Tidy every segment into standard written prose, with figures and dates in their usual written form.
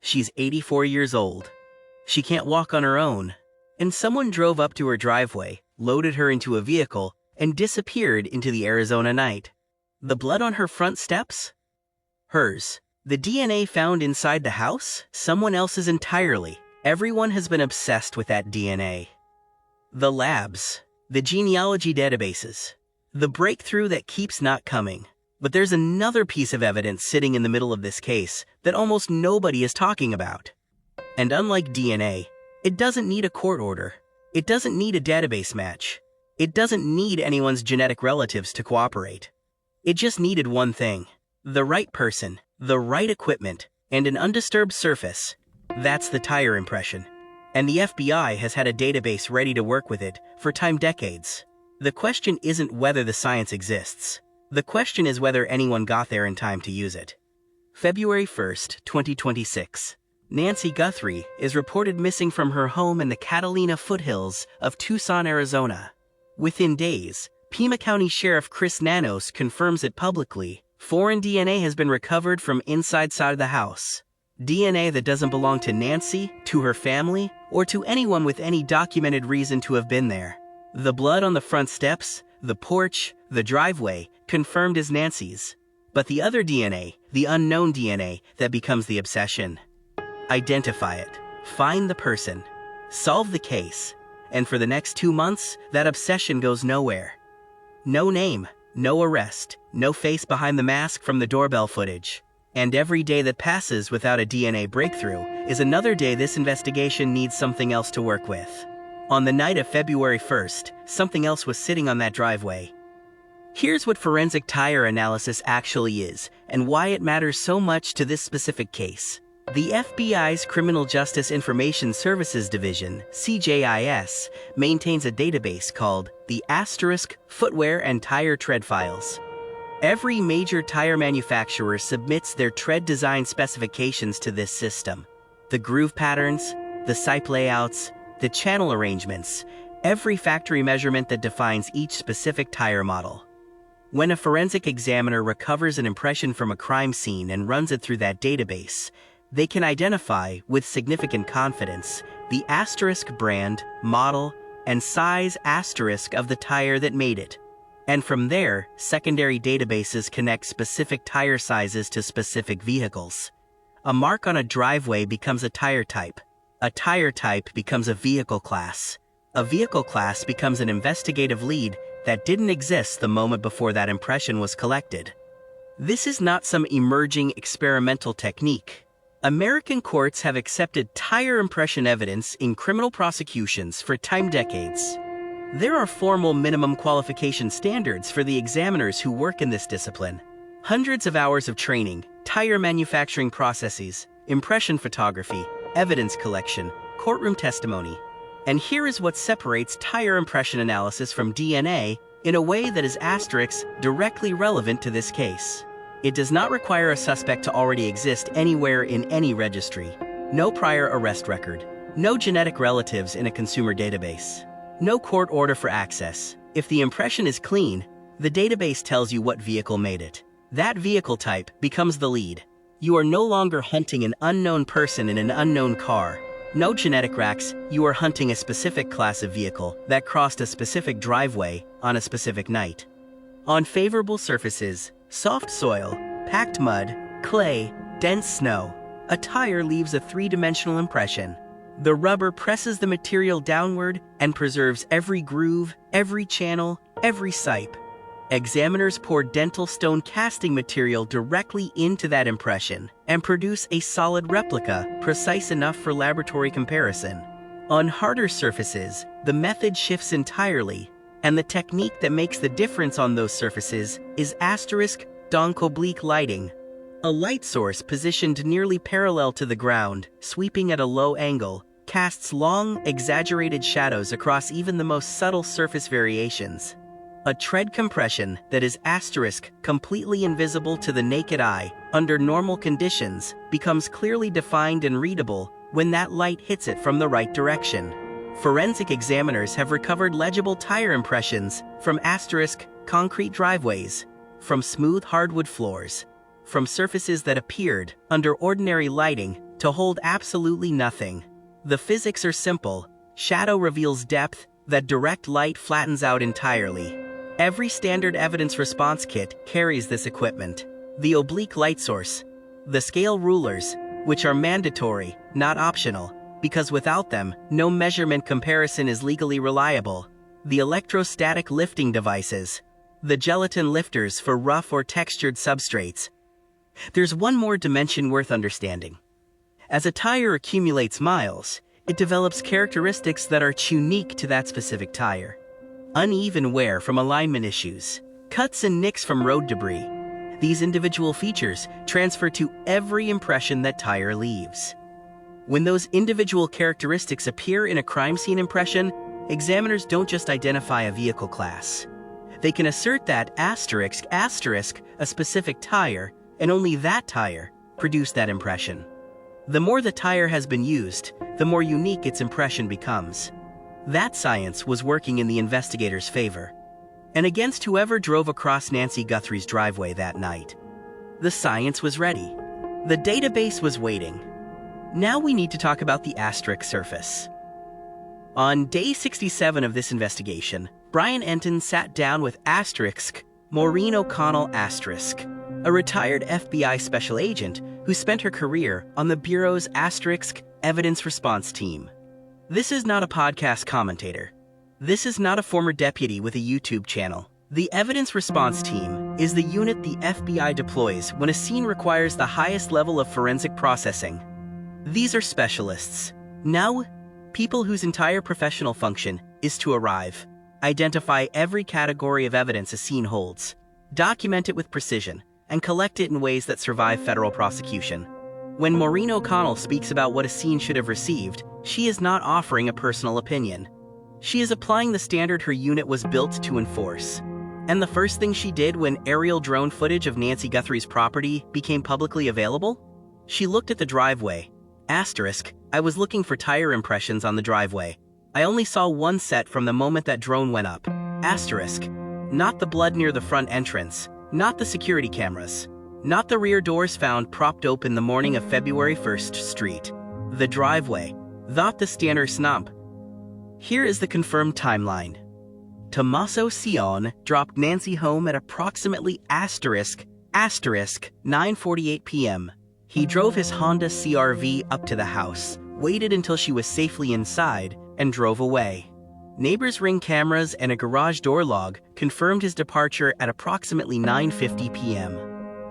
She's 84 years old. She can't walk on her own. And someone drove up to her driveway, loaded her into a vehicle, and disappeared into the Arizona night. The blood on her front steps? Hers. The DNA found inside the house? Someone else's entirely. Everyone has been obsessed with that DNA. The labs. The genealogy databases. The breakthrough that keeps not coming. But there's another piece of evidence sitting in the middle of this case that almost nobody is talking about. And unlike DNA, it doesn't need a court order. It doesn't need a database match. It doesn't need anyone's genetic relatives to cooperate. It just needed one thing: the right person, the right equipment, and an undisturbed surface. That's the tire impression. And the FBI has had a database ready to work with it for decades. The question isn't whether the science exists. The question is whether anyone got there in time to use it. February 1st, 2026. Nancy Guthrie is reported missing from her home in the Catalina foothills of Tucson, Arizona. Within days, Pima County Sheriff Chris Nanos confirms it publicly. Foreign DNA has been recovered from inside the house. DNA that doesn't belong to Nancy, to her family, or to anyone with any documented reason to have been there. The blood on the front steps, the porch, the driveway, confirmed as Nancy's. But the other DNA, the unknown DNA, that becomes the obsession. Identify it, find the person, solve the case, and for the next 2 months, that obsession goes nowhere. No name, no arrest, no face behind the mask from the doorbell footage. And every day that passes without a DNA breakthrough is another day this investigation needs something else to work with. On the night of February 1st, something else was sitting on that driveway. Here's what forensic tire analysis actually is, and why it matters so much to this specific case. The FBI's Criminal Justice Information Services Division, CJIS, maintains a database called the Footwear and Tire Tread Files. Every major tire manufacturer submits their tread design specifications to this system. The groove patterns, the sipe layouts, the channel arrangements, every factory measurement that defines each specific tire model. When a forensic examiner recovers an impression from a crime scene and runs it through that database, they can identify, with significant confidence, the brand, model, and size of the tire that made it. And from there, secondary databases connect specific tire sizes to specific vehicles. A mark on a driveway becomes a tire type. A tire type becomes a vehicle class. A vehicle class becomes an investigative lead that didn't exist the moment before that impression was collected. This is not some emerging experimental technique. American courts have accepted tire impression evidence in criminal prosecutions for decades. There are formal minimum qualification standards for the examiners who work in this discipline. Hundreds of hours of training, tire manufacturing processes, impression photography, evidence collection, courtroom testimony. And here is what separates tire impression analysis from DNA in a way that is directly relevant to this case. It does not require a suspect to already exist anywhere in any registry. No prior arrest record. No genetic relatives in a consumer database. No court order for access. If the impression is clean, the database tells you what vehicle made it. That vehicle type becomes the lead. You are no longer hunting an unknown person in an unknown car. No genetic racks, you are hunting a specific class of vehicle that crossed a specific driveway on a specific night. On favorable surfaces, soft soil, packed mud, clay, dense snow, a tire leaves a three-dimensional impression. The rubber presses the material downward and preserves every groove, every channel, every sipe. Examiners pour dental stone casting material directly into that impression and produce a solid replica precise enough for laboratory comparison. On harder surfaces, the method shifts entirely, and the technique that makes the difference on those surfaces is d'oblique lighting. A light source positioned nearly parallel to the ground, sweeping at a low angle, casts long, exaggerated shadows across even the most subtle surface variations. A tread compression that is completely invisible to the naked eye under normal conditions becomes clearly defined and readable when that light hits it from the right direction. Forensic examiners have recovered legible tire impressions from concrete driveways, from smooth hardwood floors, from surfaces that appeared, under ordinary lighting, to hold absolutely nothing. The physics are simple. Shadow reveals depth, that direct light flattens out entirely. Every standard evidence response kit carries this equipment. The oblique light source, the scale rulers, which are mandatory, not optional, because without them, no measurement comparison is legally reliable. The electrostatic lifting devices, the gelatin lifters for rough or textured substrates. There's one more dimension worth understanding. As a tire accumulates miles, it develops characteristics that are unique to that specific tire. Uneven wear from alignment issues, cuts and nicks from road debris. These individual features transfer to every impression that tire leaves. When those individual characteristics appear in a crime scene impression, examiners don't just identify a vehicle class. They can assert that ***, a specific tire, and only that tire, produced that impression. The more the tire has been used, the more unique its impression becomes. That science was working in the investigators' favor, and against whoever drove across Nancy Guthrie's driveway that night. The science was ready. The database was waiting. Now we need to talk about the asterisk surface. On day 67 of this investigation, Brian Enton sat down with Maureen O'Connell a retired FBI special agent who spent her career on the Bureau's evidence response team. This is not a podcast commentator. This is not a former deputy with a YouTube channel. The evidence response team is the unit the FBI deploys when a scene requires the highest level of forensic processing. These are specialists. Now, people whose entire professional function is to arrive, identify every category of evidence a scene holds, document it with precision, and collect it in ways that survive federal prosecution. When Maureen O'Connell speaks about what a scene should have received, she is not offering a personal opinion. She is applying the standard her unit was built to enforce. And the first thing she did when aerial drone footage of Nancy Guthrie's property became publicly available? She looked at the driveway. I was looking for tire impressions on the driveway. I only saw one set from the moment that drone went up. Not the blood near the front entrance, not the security cameras, not the rear doors found propped open the morning of February 1st Street. The driveway, thought the Stanner Snump. Here is the confirmed timeline. Tommaso Sion dropped Nancy home at approximately ***9:48 p.m. He drove his Honda CR-V up to the house, waited until she was safely inside, and drove away. Neighbors' Ring cameras and a garage door log confirmed his departure at approximately 9:50 p.m.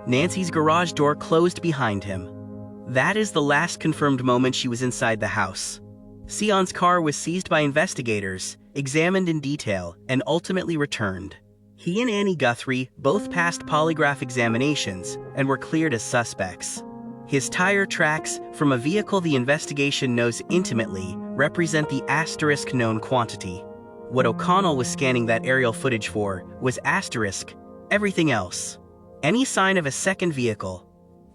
Nancy's garage door closed behind him. That is the last confirmed moment she was inside the house. Sion's car was seized by investigators, examined in detail, and ultimately returned. He and Annie Guthrie both passed polygraph examinations and were cleared as suspects. His tire tracks from a vehicle the investigation knows intimately represent the known quantity. What O'Connell was scanning that aerial footage for was everything else. Any sign of a second vehicle,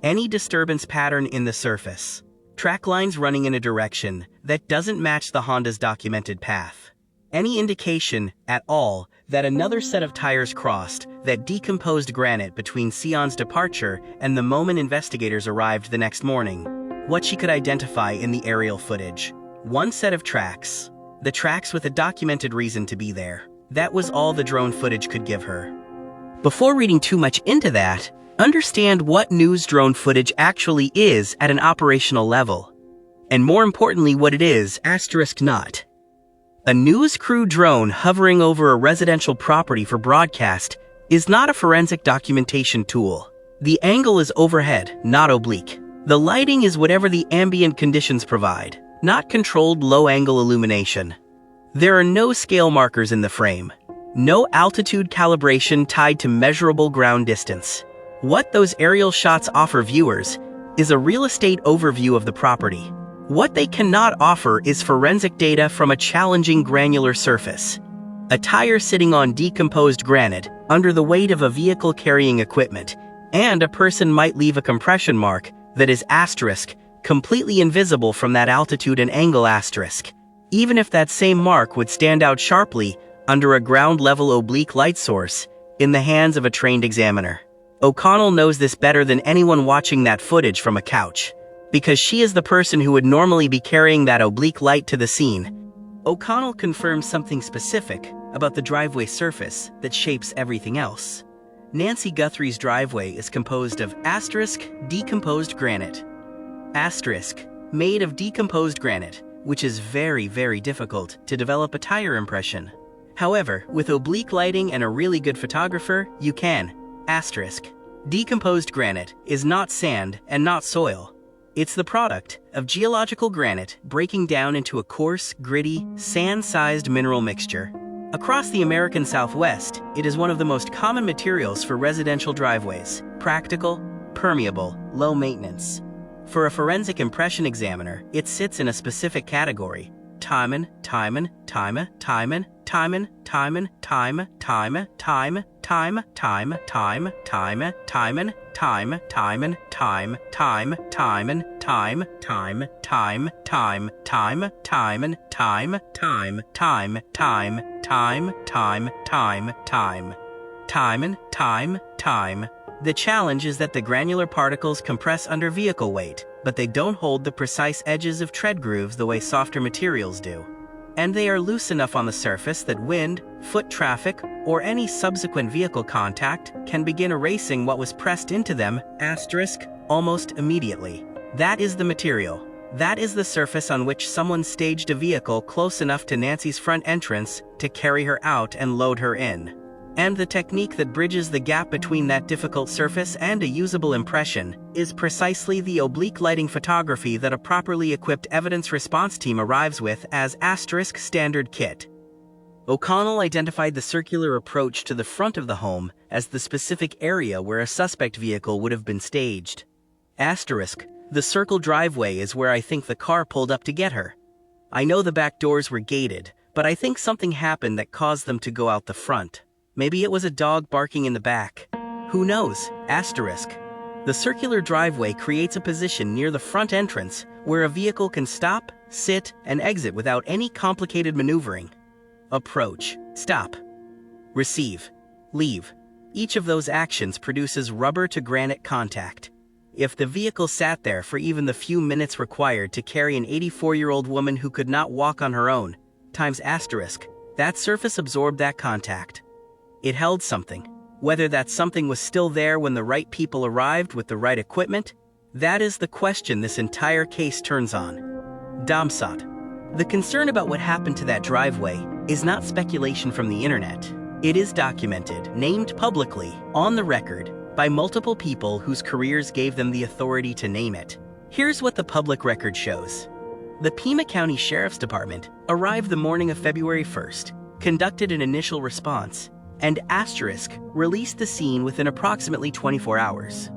any disturbance pattern in the surface, track lines running in a direction that doesn't match the Honda's documented path. Any indication at all that another set of tires crossed that decomposed granite between Sion's departure and the moment investigators arrived the next morning. What she could identify in the aerial footage. One set of tracks. The tracks with a documented reason to be there. That was all the drone footage could give her. Before reading too much into that, understand what news drone footage actually is at an operational level. And more importantly, what it is, not. A news crew drone hovering over a residential property for broadcast is not a forensic documentation tool. The angle is overhead, not oblique. The lighting is whatever the ambient conditions provide, not controlled low-angle illumination. There are no scale markers in the frame. No altitude calibration tied to measurable ground distance. What those aerial shots offer viewers is a real estate overview of the property. What they cannot offer is forensic data from a challenging granular surface. A tire sitting on decomposed granite under the weight of a vehicle carrying equipment, and a person might leave a compression mark that is completely invisible from that altitude and angle even if that same mark would stand out sharply under a ground-level oblique light source in the hands of a trained examiner. O'Connell knows this better than anyone watching that footage from a couch. because she is the person who would normally be carrying that oblique light to the scene. O'Connell confirms something specific about the driveway surface that shapes everything else. Nancy Guthrie's driveway is composed of decomposed granite. Made of decomposed granite, which is very, very difficult to develop a tire impression. However, with oblique lighting and a really good photographer, you can. Decomposed granite is not sand and not soil. It's the product of geological granite breaking down into a coarse, gritty, sand-sized mineral mixture. Across the American Southwest, it is one of the most common materials for residential driveways. Practical, permeable, low maintenance. For a forensic impression examiner, it sits in a specific category. Time. The challenge is that the granular particles compress under vehicle weight, but they don't hold the precise edges of tread grooves the way softer materials do. And they are loose enough on the surface that wind, foot traffic, or any subsequent vehicle contact can begin erasing what was pressed into them, almost immediately. That is the material. That is the surface on which someone staged a vehicle close enough to Nancy's front entrance to carry her out and load her in. And the technique that bridges the gap between that difficult surface and a usable impression is precisely the oblique lighting photography that a properly equipped evidence response team arrives with as standard kit. O'Connell identified the circular approach to the front of the home as the specific area where a suspect vehicle would have been staged. The circle driveway is where I think the car pulled up to get her. I know the back doors were gated, but I think something happened that caused them to go out the front. Maybe it was a dog barking in the back. Who knows? The circular driveway creates a position near the front entrance where a vehicle can stop, sit, and exit without any complicated maneuvering. Approach, stop, receive, leave. Each of those actions produces rubber to granite contact. If the vehicle sat there for even the few minutes required to carry an 84-year-old woman who could not walk on her own, that surface absorbed that contact. It held something. Whether that something was still there when the right people arrived with the right equipment, that is the question this entire case turns on. The concern about what happened to that driveway is not speculation from the internet. It is documented, named publicly, on the record, by multiple people whose careers gave them the authority to name it. Here's what the public record shows. The Pima County Sheriff's Department arrived the morning of February 1st, conducted an initial response, and released the scene within approximately 24 hours.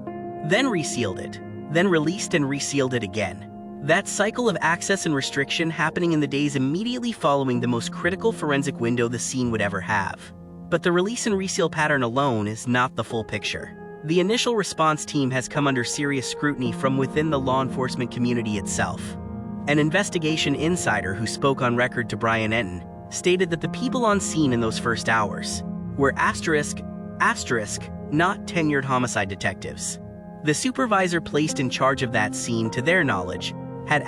Then resealed it, then released and resealed it again. That cycle of access and restriction happening in the days immediately following the most critical forensic window the scene would ever have. But the release and reseal pattern alone is not the full picture. The initial response team has come under serious scrutiny from within the law enforcement community itself. An investigation insider who spoke on record to Brian Enton stated that the people on scene in those first hours were not tenured homicide detectives. The supervisor placed in charge of that scene, to their knowledge, had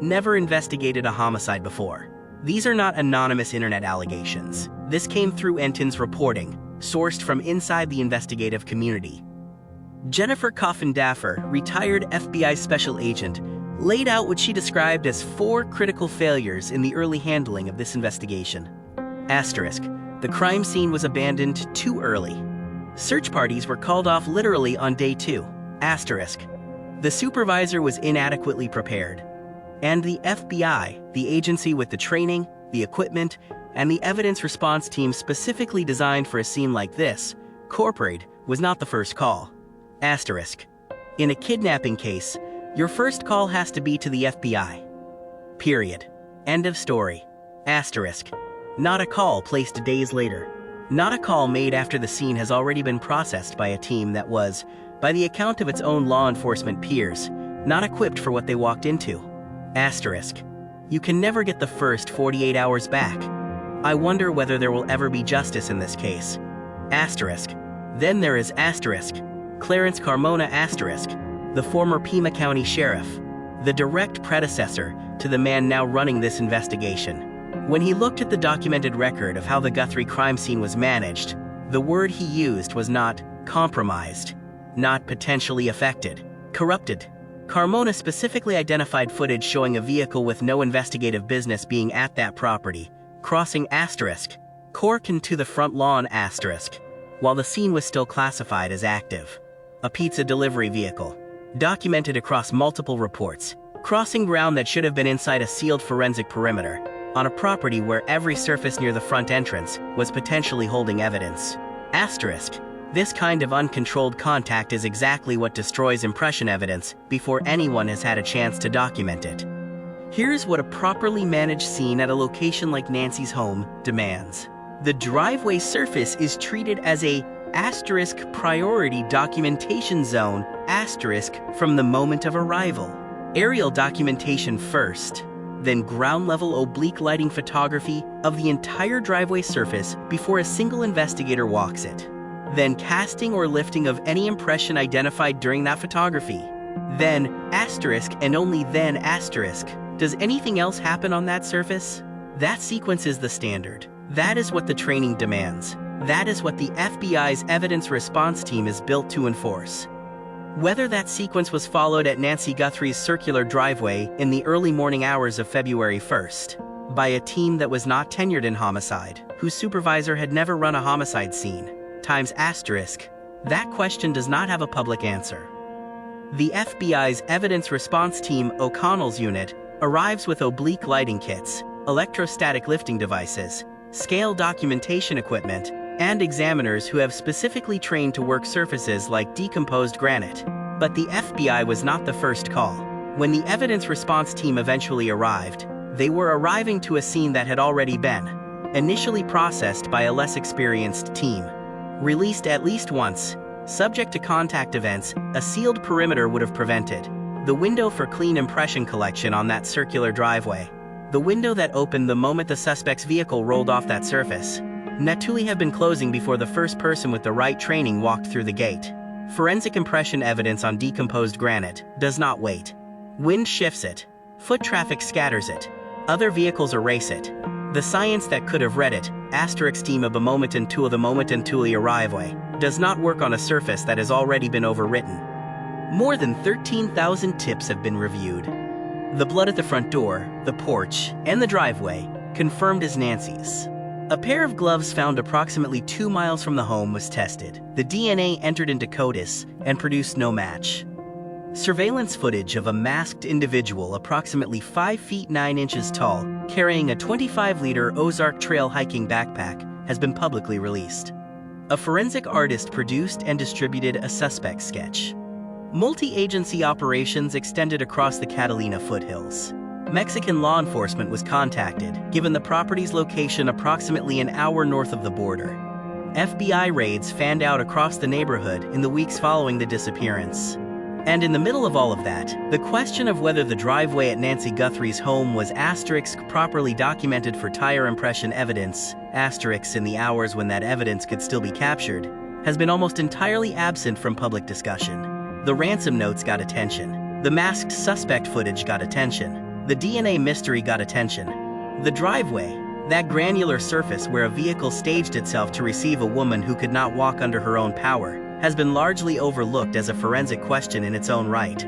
never investigated a homicide before. These are not anonymous internet allegations. This came through Enton's reporting, sourced from inside the investigative community. Jennifer Coffin-Daffer, retired FBI special agent, laid out what she described as 4 critical failures in the early handling of this investigation. The crime scene was abandoned too early. Search parties were called off literally on day 2. The supervisor was inadequately prepared. And the FBI, the agency with the training, the equipment, and the evidence response team specifically designed for a scene like this, was not the first call. In a kidnapping case, your first call has to be to the FBI. Period. End of story. Not a call placed days later. Not a call made after the scene has already been processed by a team that was, by the account of its own law enforcement peers, not equipped for what they walked into. You can never get the first 48 hours back. I wonder whether there will ever be justice in this case. Then there is Clarence Carmona the former Pima County Sheriff, the direct predecessor to the man now running this investigation. When he looked at the documented record of how the Guthrie crime scene was managed, the word he used was not compromised, not potentially affected, corrupted. Carmona specifically identified footage showing a vehicle with no investigative business being at that property, crossing Cork into the front lawn while the scene was still classified as active. A pizza delivery vehicle, documented across multiple reports, crossing ground that should have been inside a sealed forensic perimeter, on a property where every surface near the front entrance was potentially holding evidence. This kind of uncontrolled contact is exactly what destroys impression evidence before anyone has had a chance to document it. Here's what a properly managed scene at a location like Nancy's home demands. The driveway surface is treated as a priority documentation zone from the moment of arrival. Aerial documentation first, then ground-level oblique lighting photography of the entire driveway surface before a single investigator walks it. Then casting or lifting of any impression identified during that photography. Then and only then does anything else happen on that surface? That sequence is the standard. That is what the training demands. That is what the FBI's evidence response team is built to enforce. Whether that sequence was followed at Nancy Guthrie's circular driveway in the early morning hours of February 1st, by a team that was not tenured in homicide, whose supervisor had never run a homicide scene, that question does not have a public answer. The FBI's evidence response team O'Connell's unit arrives with oblique lighting kits, electrostatic lifting devices, scale documentation equipment, and examiners who have specifically trained to work surfaces like decomposed granite. But the FBI was not the first call. When the evidence response team eventually arrived, they were arriving to a scene that had already been initially processed by a less experienced team. Released at least once, subject to contact events, a sealed perimeter would have prevented. The window for clean impression collection on that circular driveway. The window that opened the moment the suspect's vehicle rolled off that surface. Natuli have been closing before the first person with the right training walked through the gate. Forensic impression evidence on decomposed granite does not wait. Wind shifts it. Foot traffic scatters it. Other vehicles erase it. The science that could have read it, team of a moment until the moment Natuli arriveway, does not work on a surface that has already been overwritten. More than 13,000 tips have been reviewed. The blood at the front door, the porch, and the driveway, confirmed as Nancy's. A pair of gloves found approximately 2 miles from the home was tested. The DNA entered into CODIS and produced no match. Surveillance footage of a masked individual approximately 5 feet 9 inches tall, carrying a 25-liter Ozark Trail hiking backpack, has been publicly released. A forensic artist produced and distributed a suspect sketch. Multi-agency operations extended across the Catalina foothills. Mexican law enforcement was contacted, given the property's location approximately an hour north of the border. FBI raids fanned out across the neighborhood in the weeks following the disappearance. And in the middle of all of that, the question of whether the driveway at Nancy Guthrie's home was properly documented for tire impression evidence, in the hours when that evidence could still be captured, has been almost entirely absent from public discussion. The ransom notes got attention. The masked suspect footage got attention. The DNA mystery got attention. The driveway, that granular surface where a vehicle staged itself to receive a woman who could not walk under her own power, has been largely overlooked as a forensic question in its own right.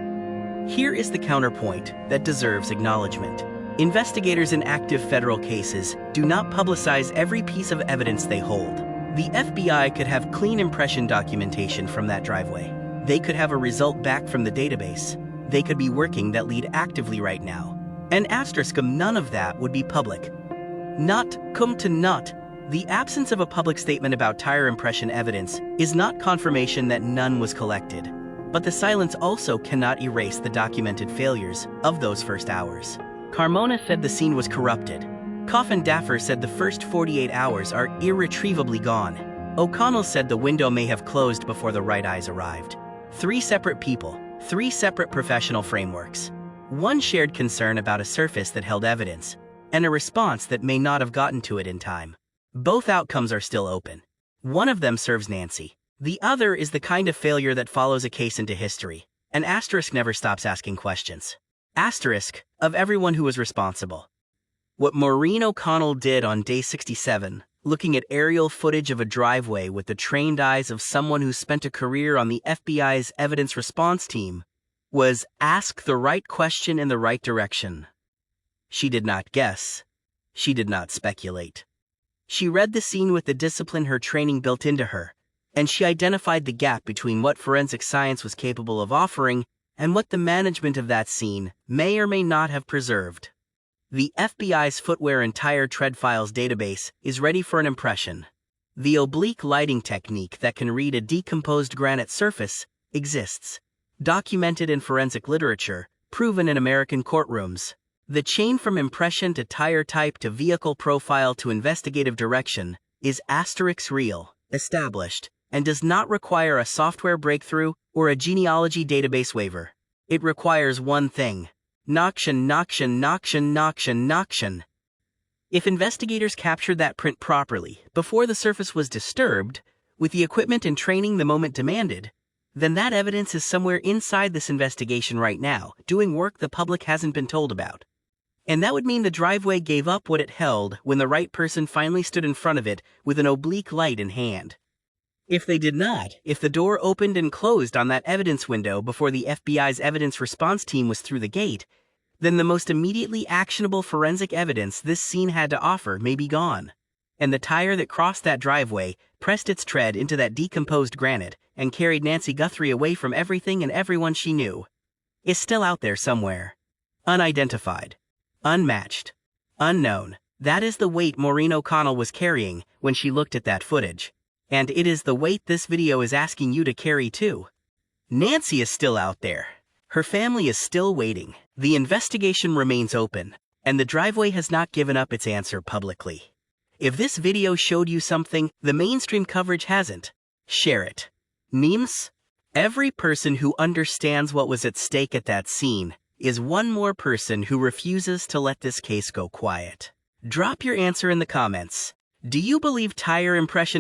Here is the counterpoint that deserves acknowledgement. Investigators in active federal cases do not publicize every piece of evidence they hold. The FBI could have clean impression documentation from that driveway. They could have a result back from the database. They could be working that lead actively right now. And none of that would be public. The absence of a public statement about tire impression evidence is not confirmation that none was collected. But the silence also cannot erase the documented failures of those first hours. Carmona said the scene was corrupted. Coffin Daffer said the first 48 hours are irretrievably gone. O'Connell said the window may have closed before the right eyes arrived. 3 separate people, 3 separate professional frameworks. One shared concern about a surface that held evidence, and a response that may not have gotten to it in time. Both outcomes are still open. One of them serves Nancy. The other is the kind of failure that follows a case into history. An asterisk never stops asking questions. Asterisk, of everyone who was responsible. What Maureen O'Connell did on day 67, looking at aerial footage of a driveway with the trained eyes of someone who spent a career on the FBI's evidence response team, was ask the right question in the right direction. She did not guess. She did not speculate. She read the scene with the discipline her training built into her, and she identified the gap between what forensic science was capable of offering and what the management of that scene may or may not have preserved. The FBI's footwear and tire tread files database is ready for an impression. The oblique lighting technique that can read a decomposed granite surface exists, documented in forensic literature, proven in American courtrooms. The chain from impression to tire type to vehicle profile to investigative direction is asterisk real, established, and does not require a software breakthrough or a genealogy database waiver. It requires one thing: noction. If investigators captured that print properly before the surface was disturbed, with the equipment and training the moment demanded, then that evidence is somewhere inside this investigation right now, doing work the public hasn't been told about. And that would mean the driveway gave up what it held when the right person finally stood in front of it with an oblique light in hand. If they did not, if the door opened and closed on that evidence window before the FBI's evidence response team was through the gate, then the most immediately actionable forensic evidence this scene had to offer may be gone. And the tire that crossed that driveway pressed its tread into that decomposed granite and carried Nancy Guthrie away from everything and everyone she knew is still out there somewhere. Unidentified. Unmatched. Unknown. That is the weight Maureen O'Connell was carrying when she looked at that footage. And it is the weight this video is asking you to carry too. Nancy is still out there. Her family is still waiting. The investigation remains open, and the driveway has not given up its answer publicly. If this video showed you something the mainstream coverage hasn't, share it. Memes? Every person who understands what was at stake at that scene is one more person who refuses to let this case go quiet. Drop your answer in the comments. Do you believe tire impression